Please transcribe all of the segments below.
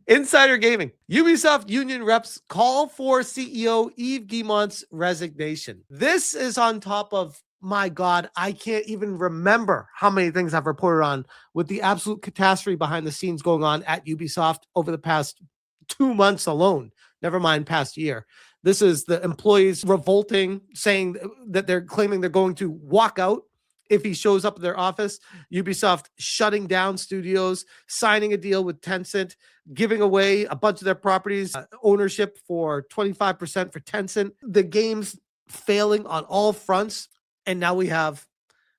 Insider Gaming. Ubisoft union reps call for CEO Yves Guillemot's resignation. This is on top of, my God, I can't even remember how many things I've reported on with the absolute catastrophe behind the scenes going on at Ubisoft over the past 2 months alone, never mind past year. This is the employees revolting, saying that they're claiming they're going to walk out if he shows up at their office. Ubisoft shutting down studios, signing a deal with Tencent, giving away a bunch of their properties, ownership for 25% for Tencent. The game's failing on all fronts. And now we have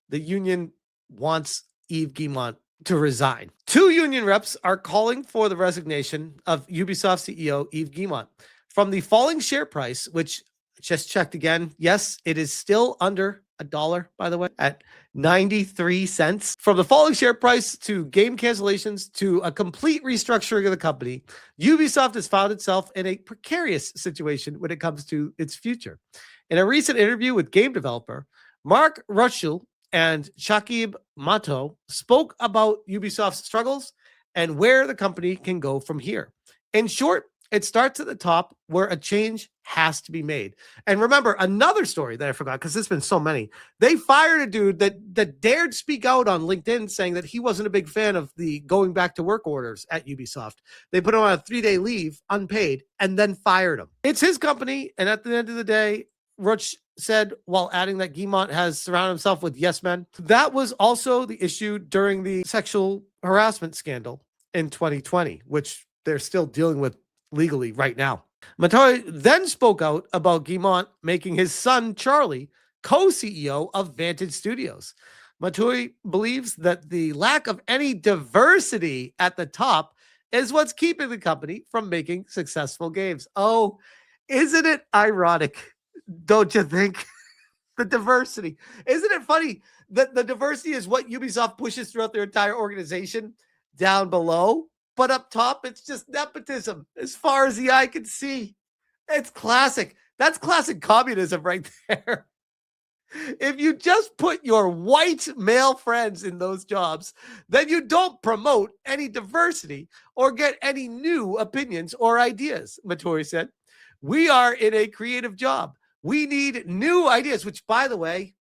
the union wants Yves Guillemot to resign. 2 union reps are calling for the resignation of Ubisoft CEO Yves Guillemot. From the falling share price, which just checked again, yes, it is still under $1, by the way, at 93 cents. From the falling share price to game cancellations to a complete restructuring of the company, Ubisoft has found itself in a precarious situation when it comes to its future. In a recent interview with game developer Mark Rushel and Shakib Mato spoke about Ubisoft's struggles and where the company can go from here. In short, it starts at the top where a change has to be made. And remember, another story that I forgot, because there's been so many. They fired a dude that dared speak out on LinkedIn saying that he wasn't a big fan of the going back to work orders at Ubisoft. They put him on a 3-day leave, unpaid, and then fired him. It's his company, and at the end of the day, Ruch said, while adding that Guillemot has surrounded himself with yes men. That was also the issue during the sexual harassment scandal in 2020, which they're still dealing with legally right now. Matoi then spoke out about Guillemot making his son, Charlie, co-CEO of Vantage Studios. Matoi believes that the lack of any diversity at the top is what's keeping the company from making successful games. Oh, isn't it ironic? Don't you think? The diversity. Isn't it funny that the diversity is what Ubisoft pushes throughout their entire organization down below? But up top, it's just nepotism as far as the eye can see. It's classic. That's classic communism right there. If you just put your white male friends in those jobs, then you don't promote any diversity or get any new opinions or ideas, Matoi said. We are in a creative job. We need new ideas, which, by the way,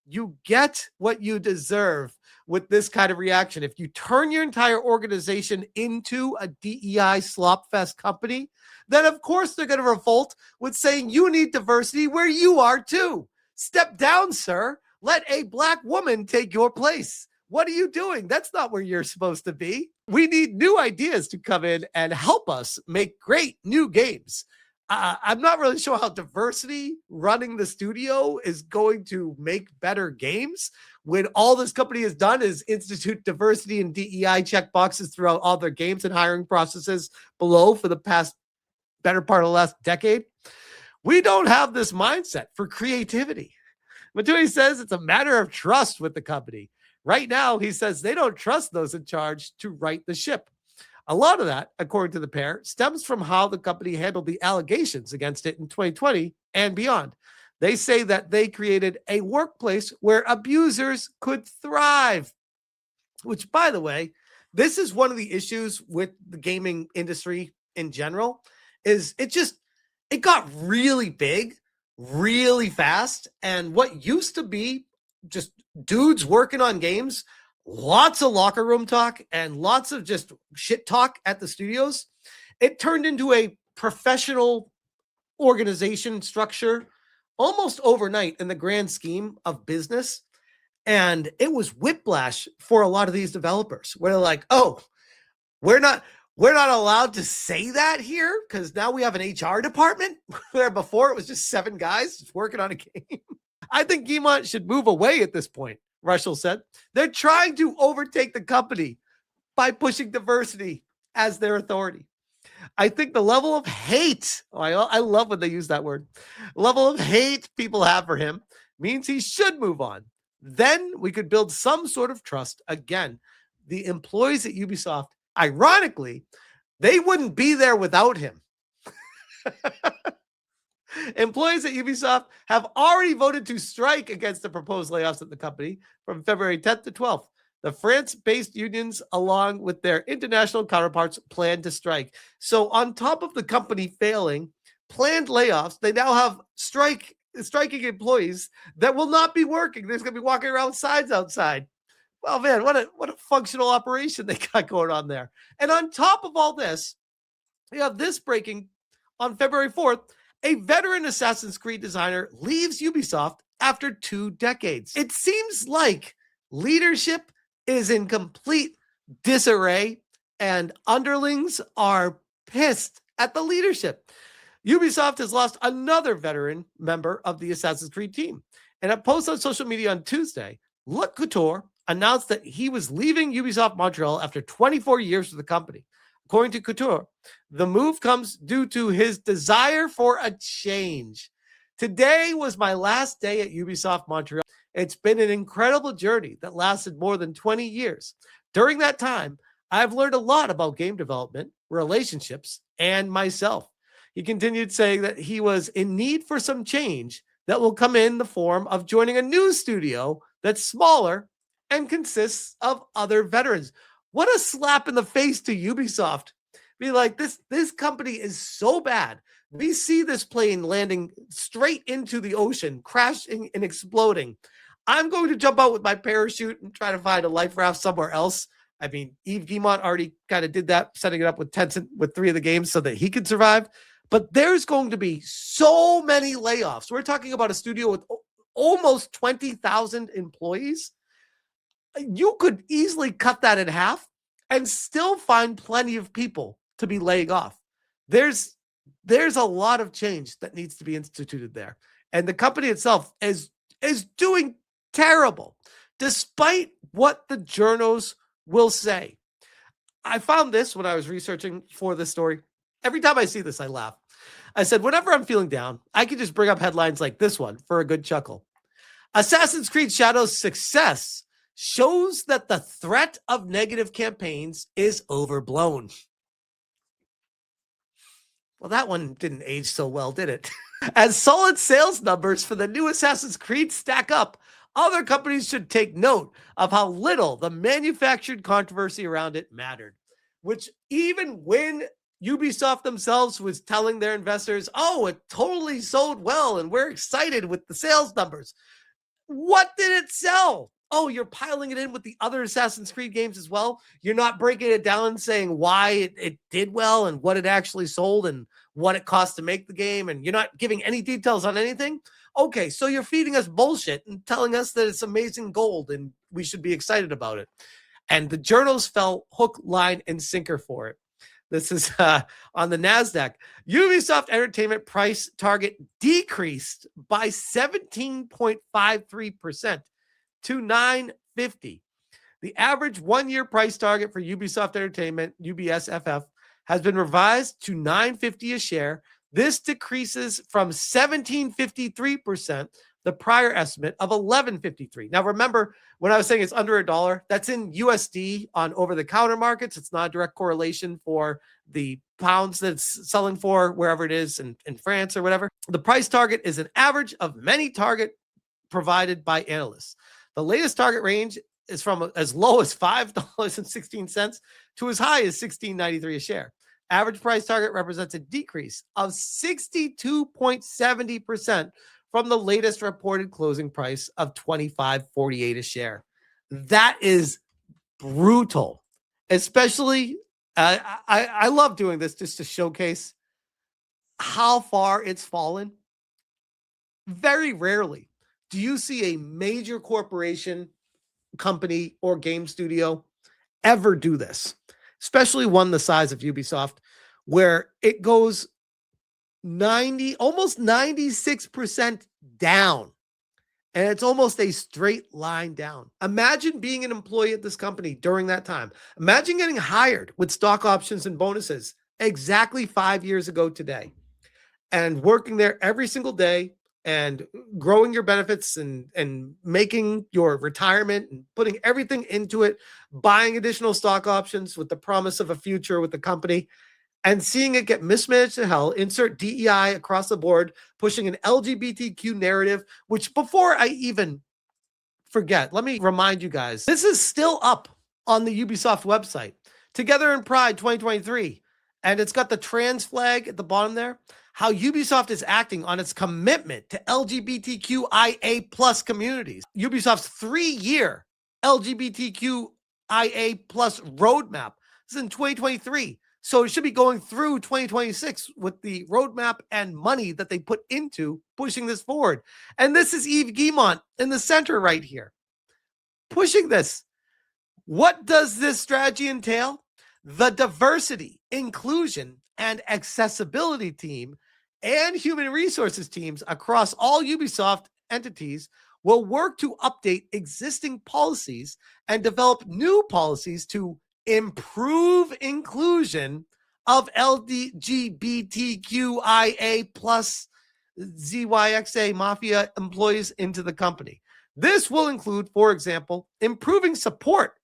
you get what you deserve with this kind of reaction. If you turn your entire organization into a DEI slopfest company, then of course they're going to revolt with saying you need diversity where you are too. Step down, sir. Let a black woman take your place. What are you doing? That's not where you're supposed to be. We need new ideas to come in and help us make great new games. I'm not really sure how diversity running the studio is going to make better games when all this company has done is institute diversity and DEI checkboxes throughout all their games and hiring processes below for the past better part of the last decade. We don't have this mindset for creativity. Matui says it's a matter of trust with the company. Right now, he says they don't trust those in charge to right the ship. A lot of that, according to the pair, stems from how the company handled the allegations against it in 2020 and beyond. They say that they created a workplace where abusers could thrive, which, by the way, this is one of the issues with the gaming industry in general, is it got really big, really fast, and what used to be just dudes working on games, lots of locker room talk and lots of just shit talk at the studios, it turned into a professional organization structure almost overnight in the grand scheme of business. And it was whiplash for a lot of these developers where they're like, oh, we're not allowed to say that here because now we have an HR department where before it was just 7 guys working on a game. I think Guillemot should move away at this point, Rushel said. They're trying to overtake the company by pushing diversity as their authority. I think the level of hate, I love when they use that word, level of hate people have for him means he should move on. Then we could build some sort of trust again. The employees at Ubisoft, ironically, they wouldn't be there without him. Employees at Ubisoft have already voted to strike against the proposed layoffs at the company from February 10th to 12th. The France-based unions, along with their international counterparts, plan to strike. So on top of the company failing, planned layoffs, they now have striking employees that will not be working. There's going to be walking around signs outside. Well, man, what a functional operation they got going on there. And on top of all this, you have this breaking on February 4th. A veteran Assassin's Creed designer leaves Ubisoft after 2 decades. It seems like leadership is in complete disarray and underlings are pissed at the leadership. Ubisoft has lost another veteran member of the Assassin's Creed team. In a post on social media on Tuesday, Luc Couture announced that he was leaving Ubisoft Montreal after 24 years with the company. According to Couture, the move comes due to his desire for a change. Today was my last day at Ubisoft Montreal. It's been an incredible journey that lasted more than 20 years. During that time, I've learned a lot about game development, relationships, and myself. He continued saying that he was in need for some change that will come in the form of joining a new studio that's smaller and consists of other veterans. What a slap in the face to Ubisoft. Be like, this company is so bad. We see this plane landing straight into the ocean, crashing and exploding. I'm going to jump out with my parachute and try to find a life raft somewhere else. I mean, Yves Guillemot already kind of did that, setting it up with Tencent with 3 of the games so that he could survive. But there's going to be so many layoffs. We're talking about a studio with almost 20,000 employees. You could easily cut that in half and still find plenty of people to be laying off. There's a lot of change that needs to be instituted there. And the company itself is doing terrible, despite what the journos will say. I found this when I was researching for this story. Every time I see this, I laugh. I said, whenever I'm feeling down, I can just bring up headlines like this one for a good chuckle. Assassin's Creed Shadows' success shows that the threat of negative campaigns is overblown. Well, that one didn't age so well, did it? As solid sales numbers for the new Assassin's Creed stack up, other companies should take note of how little the manufactured controversy around it mattered. Which even when Ubisoft themselves was telling their investors, oh, it totally sold well and we're excited with the sales numbers. What did it sell? Oh, you're piling it in with the other Assassin's Creed games as well. You're not breaking it down and saying why it did well and what it actually sold and what it cost to make the game. And you're not giving any details on anything. Okay, so you're feeding us bullshit and telling us that it's amazing gold and we should be excited about it. And the journals fell hook, line, and sinker for it. This is on the NASDAQ. Ubisoft Entertainment price target decreased by 17.53% to $9.50. The average one-year price target for Ubisoft Entertainment, UBSFF, has been revised to $9.50 a share. This decreases from 17.53%, the prior estimate of 11.53. Now, remember, when I was saying it's under $1, that's in USD on over-the-counter markets. It's not a direct correlation for the pounds that it's selling for wherever it is in France or whatever. The price target is an average of many target provided by analysts. The latest target range is from as low as $5.16 to as high as $16.93 a share. Average price target represents a decrease of 62.70% from the latest reported closing price of $25.48 a share. That is brutal. Especially, I love doing this just to showcase how far it's fallen. Very rarely do you see a major corporation, company, or game studio ever do this, especially one the size of Ubisoft, where it goes almost 96% down. And it's almost a straight line down. Imagine being an employee at this company during that time. Imagine getting hired with stock options and bonuses exactly 5 years ago today and working there every single day and growing your benefits and making your retirement and putting everything into it, buying additional stock options with the promise of a future with the company, and seeing it get mismanaged to hell. Insert DEI across the board, pushing an LGBTQ narrative, which before I even forget. Let me remind you guys, this is still up on the Ubisoft website. Together in Pride 2023. And it's got the trans flag at the bottom there. How Ubisoft is acting on its commitment to LGBTQIA plus communities. Ubisoft's 3-year LGBTQIA plus roadmap. This is in 2023. So it should be going through 2026 with the roadmap and money that they put into pushing this forward. And this is Yves Guillemot in the center right here, pushing this. What does this strategy entail? The diversity, inclusion, and accessibility team and human resources teams across all Ubisoft entities will work to update existing policies and develop new policies to improve inclusion of LGBTQIA plus ZYXA Mafia employees into the company. This will include, for example, improving support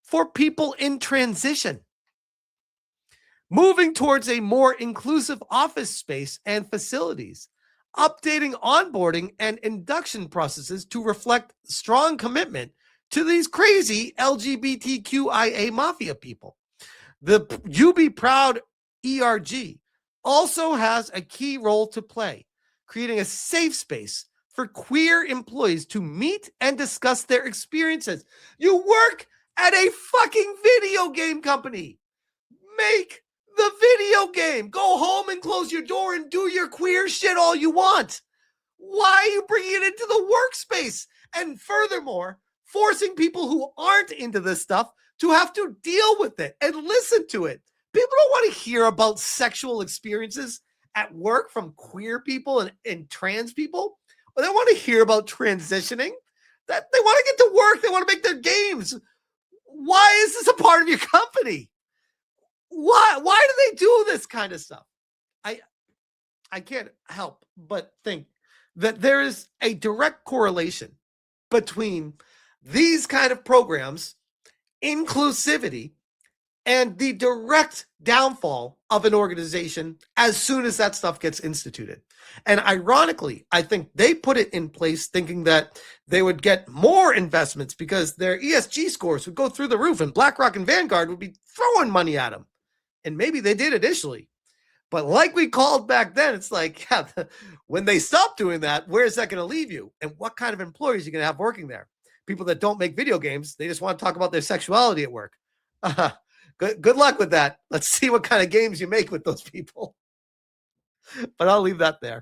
for people in transition, moving towards a more inclusive office space and facilities, updating onboarding and induction processes to reflect strong commitment to these crazy LGBTQIA mafia people. The You Be Proud ERG also has a key role to play, creating a safe space for queer employees to meet and discuss their experiences. You work at a fucking video game company. Make the video game. Go home and close your door and do your queer shit all you want. Why are you bringing it into the workspace? And furthermore, forcing people who aren't into this stuff to have to deal with it and listen to it. People don't want to hear about sexual experiences at work from queer people and trans people. They want to hear about transitioning. That they want to get to work. They want to make their games. Why is this a part of your company? Why do they do this kind of stuff? I can't help but think that there is a direct correlation between these kind of programs, inclusivity, and the direct downfall of an organization as soon as that stuff gets instituted. And ironically, I think they put it in place thinking that they would get more investments because their ESG scores would go through the roof and BlackRock and Vanguard would be throwing money at them. And maybe they did initially. But like we called back then, it's like, yeah, when they stop doing that, where is that going to leave you? And what kind of employees are you going to have working there? People that don't make video games, they just want to talk about their sexuality at work. Good luck with that. Let's see what kind of games you make with those people. But I'll leave that there.